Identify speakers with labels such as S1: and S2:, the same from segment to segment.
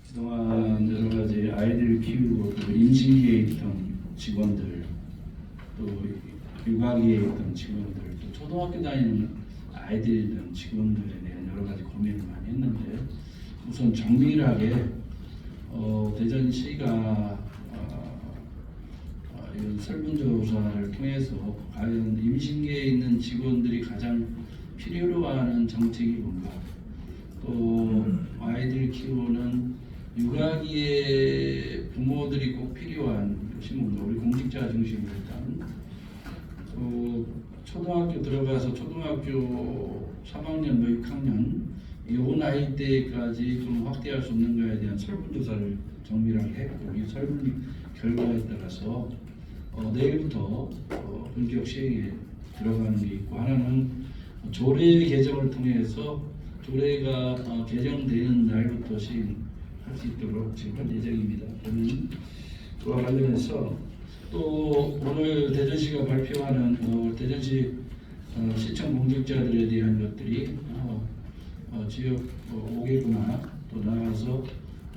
S1: 그동안 여러 가지 아이들 키우고 또 임신기에 있던 직원들, 또 육아기에 있던 직원들, 또 초등학교 다니는 아이들이 있는 직원들에 대한 여러 가지 고민을 많이 했는데, 우선 정밀하게 대전시가 이런 설문조사를 통해서 과연 임신기에 있는 직원들이 가장 필요로 하는 정책이 뭔가, 또 아이들 키우는 육아기에 부모들이 꼭 필요한 것이 뭔가, 우리 공직자 중심으로 일단 초등학교 들어가서 초등학교 3학년, 뭐 6학년 이 나이 때까지 좀 확대할 수 없는가에 대한 설문조사를 정밀하게 했고, 이 설문 결과에 따라서 내일부터 본격 시행에 들어가는 게 있고, 하나는 조례 개정을 통해서 조례가 개정되는 날부터 시행할 수 있도록 지금 할 예정입니다. 그러면 그와 관련해서 또 오늘 대전시가 발표하는 대전시 시청 공직자들에 대한 것들이 지역 5개구나 또 나가서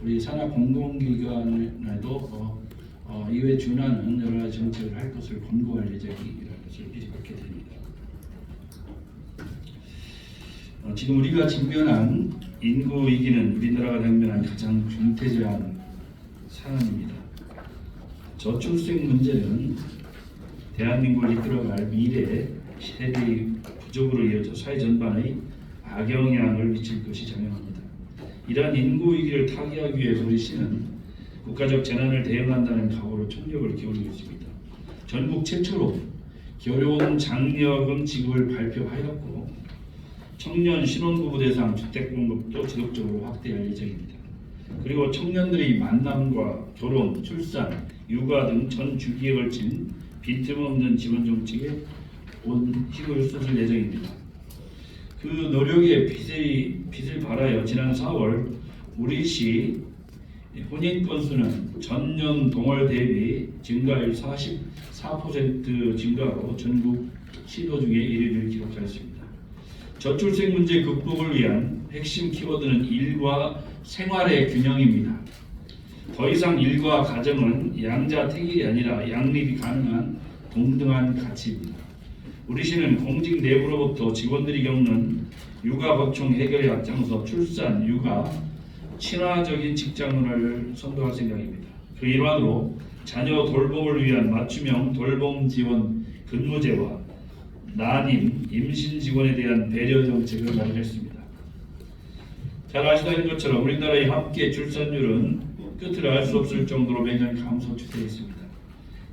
S1: 우리 산하 공공기관에도 이에 준하는 여러 가지 정책을 할 것을 권고할 예정이라는 것을 미리 밝게 됩니다. 지금 우리가 직면한 인구 위기는 우리나라가 당면한 가장 중대재한 상황입니다. 저출생 문제는 대한민국을 이끌어갈 미래 세대의 부족으로 이어져 사회 전반의 악영향을 미칠 것이 자명합니다. 이러한 인구 위기를 타개하기 위해서 우리 시는 국가적 재난을 대응한다는 각오로 총력을 기울이고 있습니다. 전국 최초로 결혼 장려금 지급을 발표하였고, 청년 신혼부부 대상 주택 공급도 지속적으로 확대할 예정입니다. 그리고 청년들의 만남과 결혼, 출산, 육아 등 전 주기에 걸친 빈틈없는 지원 정책에 온 힘을 쏟을 예정입니다. 그 노력의 빛을 발하여 지난 4월 우리 시 혼인 건수는 전년 동월 대비 증가율 44% 증가로 전국 시도 중에 1위를 기록하였습니다. 저출생 문제 극복을 위한 핵심 키워드는 일과 생활의 균형입니다. 더 이상 일과 가정은 양자택일이 아니라 양립이 가능한 동등한 가치입니다. 우리 시는 공직 내부로부터 직원들이 겪는 육아 걱정 해결에 앞장서 출산, 육아, 친화적인 직장 문화를 선도할 생각입니다. 그 일환으로 자녀 돌봄을 위한 맞춤형 돌봄 지원 근무제와 난임, 임신 직원에 대한 배려 정책을 마련했습니다. 잘 아시다는 것처럼 우리나라의 함께 출산율은 끝을 알 수 없을 정도로 매년 감소 추세에 있습니다.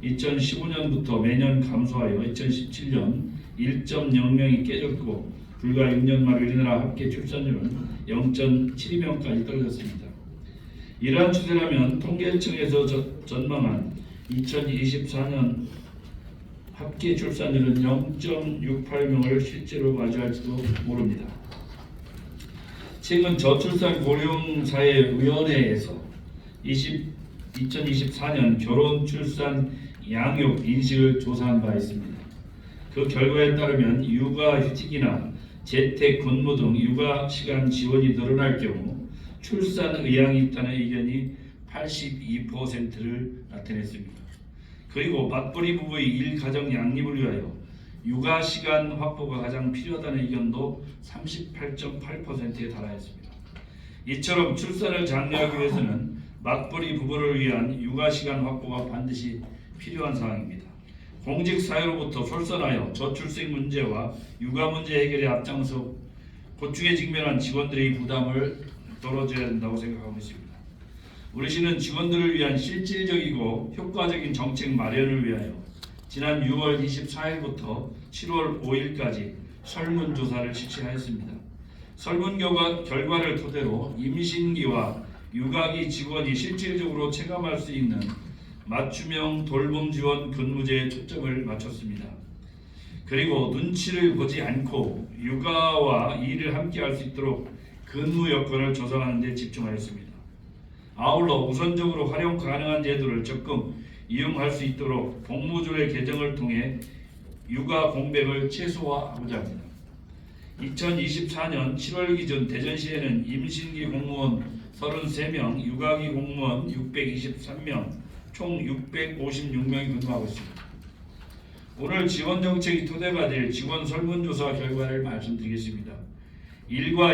S1: 2015년부터 매년 감소하여 2017년 1.0명이 깨졌고, 불과 6년 말 우리나라 합계 출산율은 0.72명까지 떨어졌습니다. 이러한 추세라면 통계청에서 전망한 2024년 합계 출산율은 0.68명을 실제로 마주할지도 모릅니다. 최근 저출산 고령사회위원회에서 2024년 결혼, 출산, 양육, 인식을 조사한 바 있습니다. 그 결과에 따르면 육아휴직이나 재택 근무 등 육아 시간 지원이 늘어날 경우 출산 의향이 있다는 의견이 82%를 나타냈습니다. 그리고 맞벌이 부부의 일가정 양립을 위하여 육아 시간 확보가 가장 필요하다는 의견도 38.8%에 달하였습니다. 이처럼 출산을 장려하기 위해서는 맞벌이 부부를 위한 육아 시간 확보가 반드시 필요한 사항입니다. 공직 사회로부터 솔선하여 저출생 문제와 육아 문제 해결에 앞장서 고충에 직면한 직원들의 부담을 덜어줘야 된다고 생각하고 있습니다. 우리 시는 직원들을 위한 실질적이고 효과적인 정책 마련을 위하여 지난 6월 24일부터 7월 5일까지 설문조사를 실시하였습니다. 설문 결과를 토대로 임신기와 육아기 직원이 실질적으로 체감할 수 있는 맞춤형 돌봄 지원 근무제에 초점을 맞췄습니다. 그리고 눈치를 보지 않고 육아와 일을 함께 할 수 있도록 근무 여건을 조성하는 데 집중하였습니다. 아울러 우선적으로 활용 가능한 제도를 적극 이용할 수 있도록 복무조례 개정을 통해 육아 공백을 최소화하고자 합니다. 2024년 7월 기준 대전시에는 임신기 공무원 33명, 육아기 공무원 623명, 총 656명이 근무하고 있습니다. 오늘 지원정책이 토대가 될 직원 설문조사 결과를 말씀드리겠습니다. 일과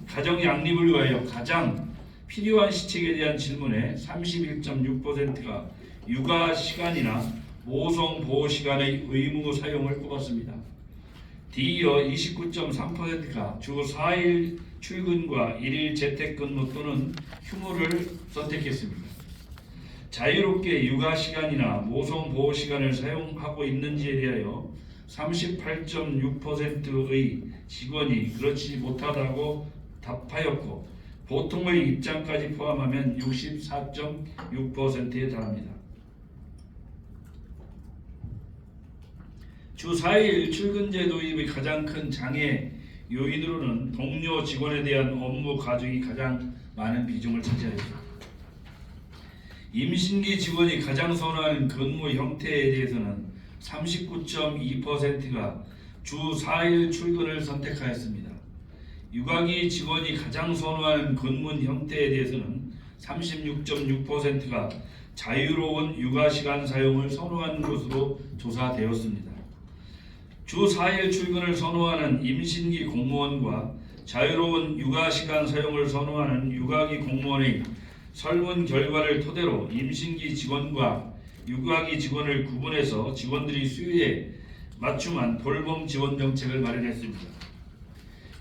S1: 가정 양립을 위하여 가장 필요한 시책에 대한 질문에 31.6%가 육아 시간이나 모성 보호 시간의 의무 사용을 꼽았습니다. 뒤이어 29.3%가 주 4일 출근과 1일 재택근무 또는 휴무를 선택했습니다. 자유롭게 육아 시간이나 모성 보호 시간을 사용하고 있는지에 대하여 38.6%의 직원이 그렇지 못하다고 답하였고 보통의 입장까지 포함하면 64.6%에 달합니다. 주 4일 출근제 도입의 가장 큰 장애 요인으로는 동료 직원에 대한 업무 가중이 가장 많은 비중을 차지하였습니다. 임신기 직원이 가장 선호하는 근무 형태에 대해서는 39.2%가 주 4일 출근을 선택하였습니다. 육아기 직원이 가장 선호하는 근무 형태에 대해서는 36.6%가 자유로운 육아시간 사용을 선호하는 것으로 조사되었습니다. 주 4일 출근을 선호하는 임신기 공무원과 자유로운 육아시간 사용을 선호하는 육아기 공무원의 설문 결과를 토대로 임신기 직원과 육아기 직원을 구분해서 직원들이 수요에 맞춤한 돌봄 지원 정책을 마련했습니다.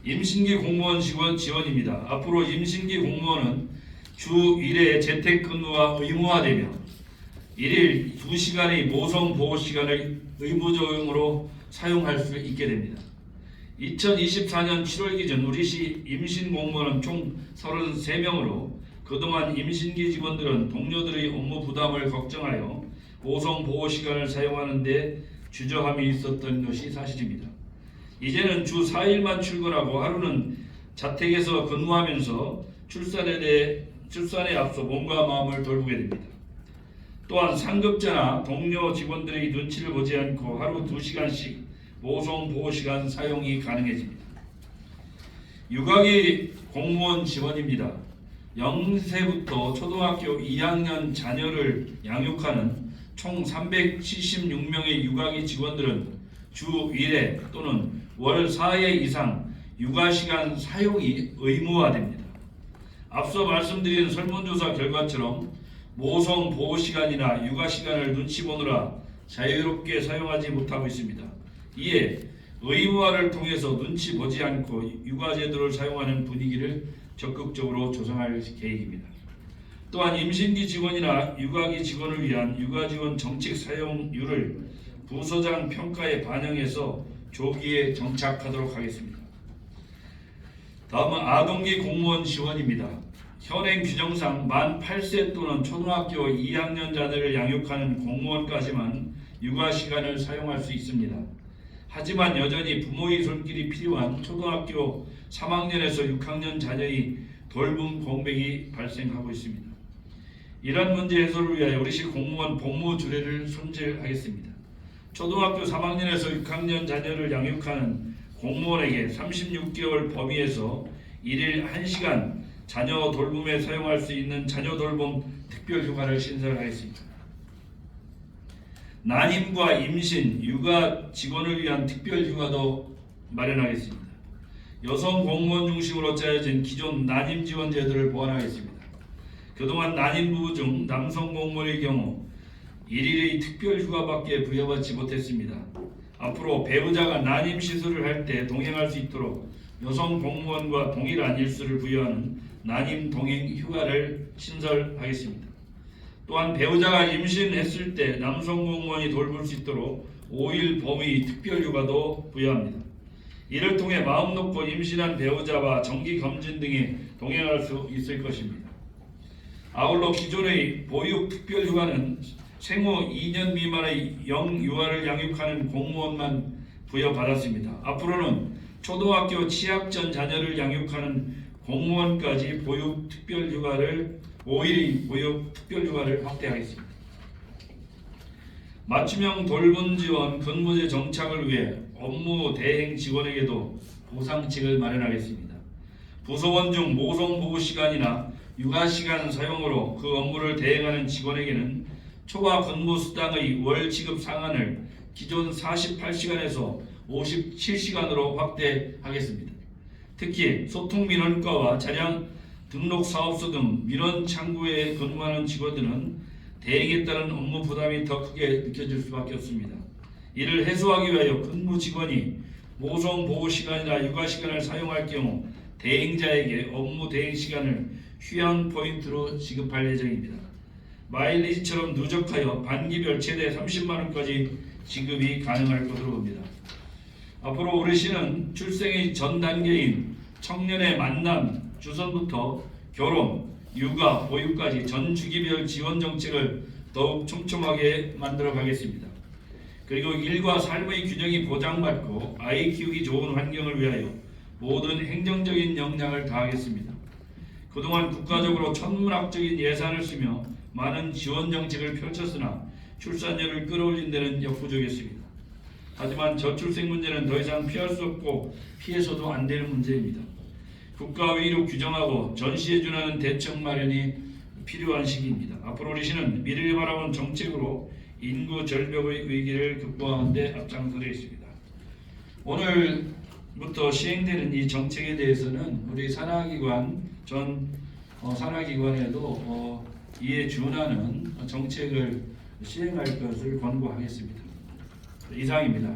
S1: 임신기 공무원 지원입니다. 앞으로 임신기 공무원은 주 1회 재택근무가 의무화되며 1일 2시간의 모성 보호 시간을 의무적으로 사용할 수 있게 됩니다. 2024년 7월 기준 우리시 임신 공무원은 총 33명으로 그동안 임신기 직원들은 동료들의 업무 부담을 걱정하여 모성 보호 시간을 사용하는 데 주저함이 있었던 것이 사실입니다. 이제는 주 4일만 출근하고 하루는 자택에서 근무하면서 출산에 앞서 몸과 마음을 돌보게 됩니다. 또한 상급자나 동료 직원들의 눈치를 보지 않고 하루 2시간씩 모성 보호 시간 사용이 가능해집니다. 육아기 공무원 지원입니다. 0세부터 초등학교 2학년 자녀를 양육하는 총 376명의 육아기 직원들은 주 1회 또는 월 4회 이상 육아시간 사용이 의무화됩니다. 앞서 말씀드린 설문조사 결과처럼 모성 보호 시간이나 육아 시간을 눈치 보느라 자유롭게 사용하지 못하고 있습니다. 이에 의무화를 통해서 눈치 보지 않고 육아제도를 사용하는 분위기를 적극적으로 조성할 계획입니다. 또한 임신기 직원이나 육아기 직원을 위한 육아지원 정책 사용률을 부서장 평가에 반영해서 조기에 정착하도록 하겠습니다. 다음은 아동기 공무원 지원입니다. 현행 규정상 만 8세 또는 초등학교 2학년 자녀를 양육하는 공무원까지만 육아시간을 사용할 수 있습니다. 하지만 여전히 부모의 손길이 필요한 초등학교 3학년에서 6학년 자녀의 돌봄 공백이 발생하고 있습니다. 이런 문제 해소를 위하여 우리시 공무원 복무 주례를 손질하겠습니다. 초등학교 3학년에서 6학년 자녀를 양육하는 공무원에게 36개월 범위에서 1일 1시간 자녀 돌봄에 사용할 수 있는 자녀 돌봄 특별휴가를 신설하겠습니다. 난임과 임신, 육아 직원을 위한 특별휴가도 마련하겠습니다. 여성 공무원 중심으로 짜여진 기존 난임 지원 제도를 보완하겠습니다. 그동안 난임 부부 중 남성 공무원의 경우 1일의 특별휴가밖에 부여받지 못했습니다. 앞으로 배우자가 난임 시술을 할 때 동행할 수 있도록 여성 공무원과 동일한 일수를 부여하는 난임 동행 휴가를 신설하겠습니다. 또한 배우자가 임신했을 때 남성 공무원이 돌볼 수 있도록 5일 범위 특별휴가도 부여합니다. 이를 통해 마음 놓고 임신한 배우자와 정기검진 등에 동행할 수 있을 것입니다. 아울러 기존의 보육 특별휴가는 생후 2년 미만의 영유아를 양육하는 공무원만 부여받았습니다. 앞으로는 초등학교 취학 전 자녀를 양육하는 공무원까지 보육 특별휴가를 5일의 보육 특별휴가를 확대하겠습니다. 맞춤형 돌봄 지원 근무제 정착을 위해 업무 대행 직원에게도 보상책을 마련하겠습니다. 부서원 중 모성 보호 시간이나 육아 시간 사용으로 그 업무를 대행하는 직원에게는 초과 근무 수당의 월 지급 상한을 기존 48시간에서 57시간으로 확대하겠습니다. 특히 소통민원과와 차량 등록 사업소 등 민원 창구에 근무하는 직원들은 대행에 따른 업무 부담이 더 크게 느껴질 수밖에 없습니다. 이를 해소하기 위하여 근무 직원이 모성 보호 시간이나 육아 시간을 사용할 경우 대행자에게 업무 대행 시간을 휴양 포인트로 지급할 예정입니다. 마일리지처럼 누적하여 반기별 최대 30만 원까지 지급이 가능할 것으로 봅니다. 앞으로 우리 시는 출생의 전 단계인 청년의 만남, 주선부터 결혼, 육아, 보육까지 전 주기별 지원 정책을 더욱 촘촘하게 만들어 가겠습니다. 그리고 일과 삶의 균형이 보장받고 아이 키우기 좋은 환경을 위하여 모든 행정적인 역량을 다하겠습니다. 그동안 국가적으로 천문학적인 예산을 쓰며 많은 지원 정책을 펼쳤으나 출산율을 끌어올린 데는 역부족했습니다. 하지만 저출생 문제는 더 이상 피할 수 없고 피해서도 안 되는 문제입니다. 국가위로 규정하고 전시에 준하는 대책 마련이 필요한 시기입니다. 앞으로 우리 시는 미래를 바라본 정책으로 인구 절벽의 위기를 극복하는 데 앞장서겠습니다. 오늘부터 시행되는 이 정책에 대해서는 우리 산하기관 전 산하기관에도 이에 준하는 정책을 시행할 것을 권고하겠습니다. 이상입니다.